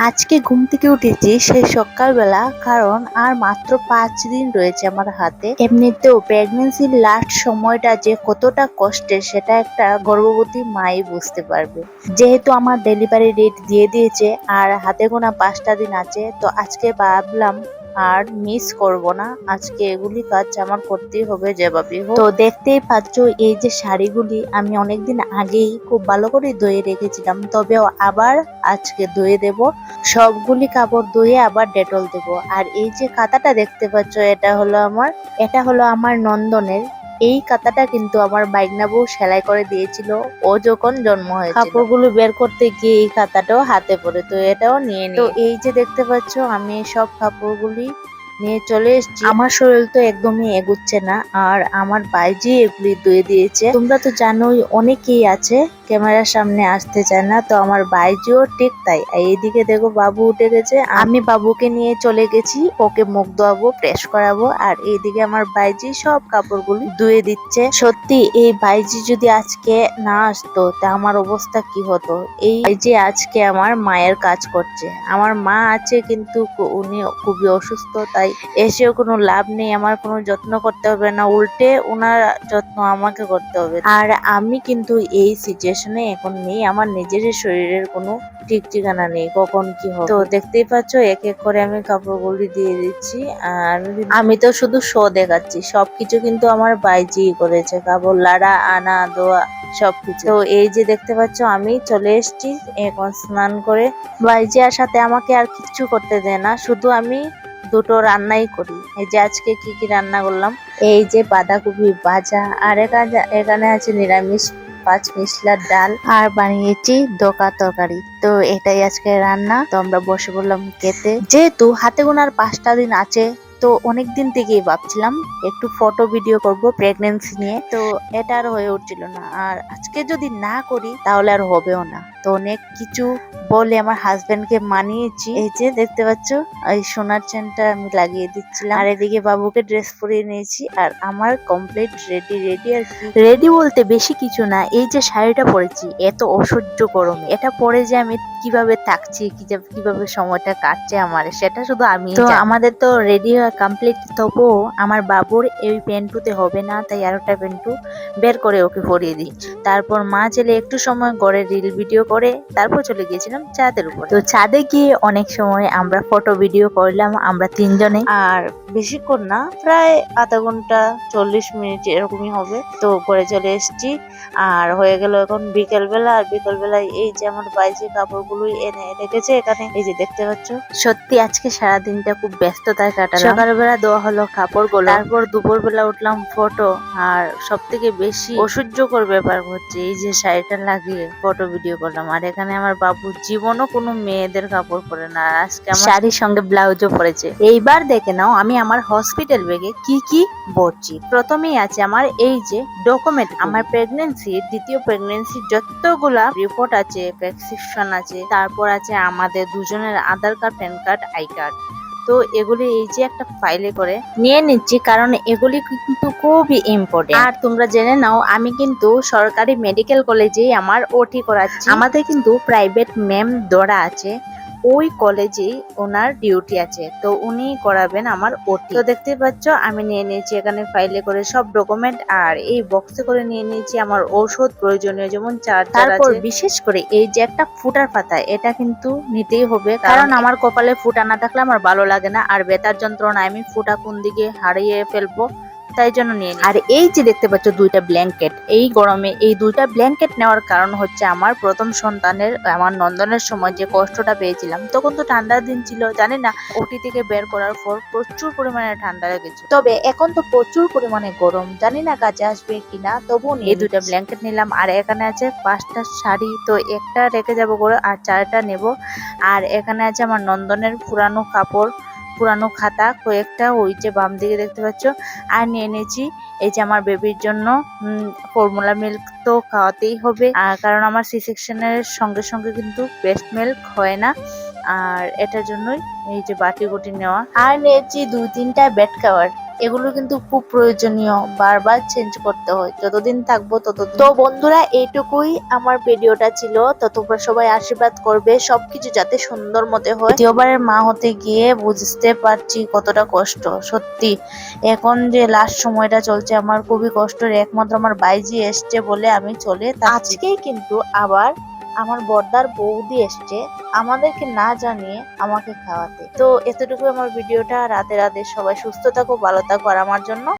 আজকে ঘুম থেকে উঠেছি সেই সকালবেলা, কারণ আর মাত্র 5 দিন রয়েছে আমার হাতে। এমনিতেও প্রেগনেন্সির লাস্ট সময়টা যে কতটা কষ্টের সেটা একটা গর্ভবতী মাই বুঝতে পারবে। যেহেতু আমার ডেলিভারি ডেট দিয়ে দিয়েছে আর হাতে গোনা 5টা দিন আছে, তো আজকে ভাবলাম আর মিস করব না, আজকে এগুলি কাজ আমার করতেই হবে যেভাবে হোক। তো দেখতেই পাচ্ছ এই যে শাড়িগুলি আমি অনেকদিন আগেই খুব ভালো করে ধুয়ে রেখেছিলাম, তবে আবার আজকে ধুয়ে দেব। সবগুলি কাপড় ধুয়ে আবার ডেটল দেব। আর এই যে কাঁথাটা দেখতে পাচ্ছ, এটা হলো আমার নন্দনের। এই কাঁথাটা কিন্তু আমার বাইগনা বউ সেলাই করে দিয়েছিল ও যখন জন্ম হয়েছিল। কাপড়গুলো বের করতে গিয়ে এই কাঁথাটাও হাতে পড়ে, তো এটাও নিয়ে নিই। তো এই যে দেখতে পাচ্ছ আমি সব কাপড়গুলি নিয়ে চলে এসেছি। আমার শরীর তো একদমই এগুচ্ছে না, আর আমার বাইজি এগুলি ধুয়ে দিয়েছে। তোমরা তো জানোই অনেকেই আছে ক্যামেরার সামনে আসতে চায় না, তো আমার বাইজিও ঠিক তাই। এইদিকে দেখো বাবু উঠে গেছে, আমি বাবুকে নিয়ে চলে গেছি, ওকে মুখ ধোয়াবো, প্রেস করাবো। আর এইদিকে আমার বাইজি সব কাপড়গুলি ধুয়ে দিচ্ছে। সত্যি এই বাইজি যদি আজকে না আসতো তা আমার অবস্থা কি হতো। এই যে আজকে আমার মায়ের কাজ করছে। আমার মা আছে কিন্তু উনি খুবই অসুস্থ, তাই এসেও কোনো লাভ নেই, আমার কোনো যত্ন করতে হবে না, উল্টে ওনার যত্ন আমাকে করতে হবে। আর আমি কিন্তু এই সিচুয়েশনে এখন নেই, আমার নিজের শরীরের কোনো ঠিক ঠিকানা নেই কখন কি হবে। তো দেখতেই পাচ্ছ এক এক করে আমি কাপড়গুলি দিয়ে দিচ্ছি। আর আমি তো শুধু শো দেখাচ্ছি, সবকিছু কিন্তু আমার বাইজি করেছে, কাপড় লাড়া আনা দোয়া সবকিছু। তো এই যে দেখতে পাচ্ছ আমি চলে এসেছি এখন স্নান করে। বাইজি আর সাথে আমাকে আর কিছু করতে দেয় না, শুধু আমি দুটো রান্নাই করি। এই যে আজকে কি কি রান্না করলাম, এই যে বাঁধাকপি ভাজা, আর এখানে আছে নিরামিষ 5 মিশলার ডাল, আর বানিয়েছি ডোকা তরকারি। তো এটাই আজকে রান্না। তো আমরা বসে পড়লাম খেতে। যেহেতু হাতে গোনার 5টা দিন আছে, তো অনেক দিন থেকেই ভাবছিলাম একটু ফটো ভিডিও করব প্রেগনেন্সি নিয়ে, তো এটা আর হয়ে উঠছিল না। আর আজকে যদি না করি তাহলে আর হবেও না। তো অনেক কিছু বলে আমার হাজবেন্ডকে মানিয়েছি। এই যে দেখতে পাচ্ছ এই সোনার চেনটা আমি লাগিয়ে দিচ্ছিলাম, আর এদিকে বাবুকে ড্রেস পরিয়ে নিয়েছি। আর আমার কমপ্লিট রেডি আর কি। রেডি বলতে বেশি কিছু না, এই যে শাড়িটা পরেছি এত অসহ্য গরমে, এটা পরে যে আমি কিভাবে থাকছি, কিভাবে সময়টা কাটছে আমার, সেটা শুধু আমি। তো আমাদের তো রেডি হওয়া কমপ্লিট, তবুও আমার বাবুর এই প্যান্টুতে হবে না, তাই আরেকটা প্যান্টু বের করে ওকে পরিয়ে দিচ্ছি। তারপর মা ছেলে একটু সময় ঘরে রিল ভিডিও করে তারপর চলে গিয়েছিলাম ছাদের উপর। তো ছাদে গিয়ে অনেক সময় আমরা ফটো ভিডিও করলাম আমরা 3জনে, আর বেশিক্ষণ না, প্রায় আধা ঘন্টা 40 মিনিট এরকমই হবে। তো ঘরে চলে এসেছি, আর হয়ে গেল এখন বিকেলবেলা। আর বিকেলবেলায় এই যে আমার বাইরে কাপড়গুলোই এনে রেখেছে এখানে, এই যে দেখতে পাচ্ছ। সত্যি আজকে সারাদিনটা খুব ব্যস্ততায় কাটালাম। সকালবেলা দেওয়া হলো কাপড়গুলো, তারপর দুপুরবেলা উঠলাম ফটো। আর সব থেকে বেশি অসহ্যকর ব্যাপার হচ্ছে এই যে শাড়িটা লাগিয়ে ফটো ভিডিও করলাম। আর এখানে আমার বাবু জীবনও কোনো মেয়েদের কাপড় পরে না, আজকে আমার শাড়ির সঙ্গে ব্লাউজও পরেছে। এইবার দেখে নাও আমি আমার হসপিটাল ব্যাগে কি কি ভরছি। প্রথমেই আছে আমার এই যে ডকুমেন্ট, আমার প্রেগনেন্সির দ্বিতীয় প্রেগনেন্সির যতগুলা রিপোর্ট আছে, প্রেসক্রিপশন আছে, তারপর আছে আমাদের দুজনের Aadhaar card, PAN card, I card. তো এগুলি এই যে একটা ফাইলে করে নিয়ে নিচ্ছি, কারণ এগুলি কিন্তু খুবই ইম্পর্টেন্ট। আর তোমরা জেনে নাও আমি কিন্তু সরকারি মেডিকেল কলেজেই আমার ওটি করাচ্ছি। আমাদের কিন্তু প্রাইভেট ম্যাম ধরা আছে, ওই কলেজেই ওনার ডিউটি আছে, তো উনি করাবেন আমার ওটি। তো দেখতে পাচ্ছ আমি নিয়ে নিয়েছি এখানে ফাইলে করে সব ডকুমেন্ট, আর এই বক্সে করে নিয়ে নিয়েছি আমার ঔষধ প্রয়োজনীয়, যেমন চার্জার। তারপর বিশেষ করে এই যে একটা ফুটার পাতা, এটা কিন্তু নিতেই হবে, কারণ আমার কপালে ফুটা না থাকলে আমার ভালো লাগে না, আর ব্যথার যন্ত্রণা আমি ফুটা কোন দিকে হারিয়ে ফেলবো, তাই জন্য নিয়ে নিই। আর এই যে দেখতে পাচ্ছ 2টা ব্ল্যাঙ্কেট, এই গরমে এই 2টা ব্ল্যাঙ্কেট নেওয়ার কারণ হচ্ছে আমার প্রথম সন্তানের, আমার নন্দনের সময় যে কষ্টটা পেয়েছিলাম, তখন তো ঠান্ডার দিন ছিল, জানি না ওটি থেকে বের করার পর প্রচুর পরিমাণে ঠান্ডা লেগেছে। তবে এখন তো প্রচুর পরিমাণে গরম, জানি না কাজে আসবে কিনা, তবু এই 2টা ব্ল্যাঙ্কেট নিলাম। আর এখানে আছে 5টা শাড়ি, তো একটা রেখে যাবো করে আর 4টা নেব। আর এখানে আছে আমার নন্দনের পুরানো কাপড়, পুরানো খাতা কয়েকটা, ওই যে বাম দিকে দেখতে পাচ্ছ। আর নিয়ে নিয়েছি এই যে আমার বেবির জন্য ফর্মুলা মিল্ক, তো খাওয়াতেই হবে, আর কারণ আমার সি সেকশনের সঙ্গে সঙ্গে কিন্তু ব্রেস্ট মিল্ক হয় না, আর এটার জন্যই এই যে বাটি গুটি নেওয়া। আর নিয়েছি 2-3টা বেড কভার, এগুলো কিন্তু খুব প্রয়োজনীয়, বারবার চেঞ্জ করতে হয়, যতদিন থাকবো ততদিন। তো বন্ধুরা, এইটুকুই আমার ভিডিওটা ছিল। তো তোমরা সবাই আশীর্বাদ করবে সবকিছু যাতে সুন্দর মতে হয়। দ্বিতীয়বারের মা হতে গিয়ে বুঝতে পারছি কতটা কষ্ট। সত্যি এখন যে লাস্ট সময়টা চলছে আমার খুবই কষ্টের। একমাত্র আমার বাইজি এসছে বলে আমি চলে। আজকেই কিন্তু আবার আমার বর্দার বৌদি এসছে আমাদেরকে না জানিয়ে আমাকে খাওয়াতে। তো এতটুকু আমার ভিডিওটা। রাতে রাতে সবাই সুস্থ থাকো, ভালো থাকো আর আমার জন্য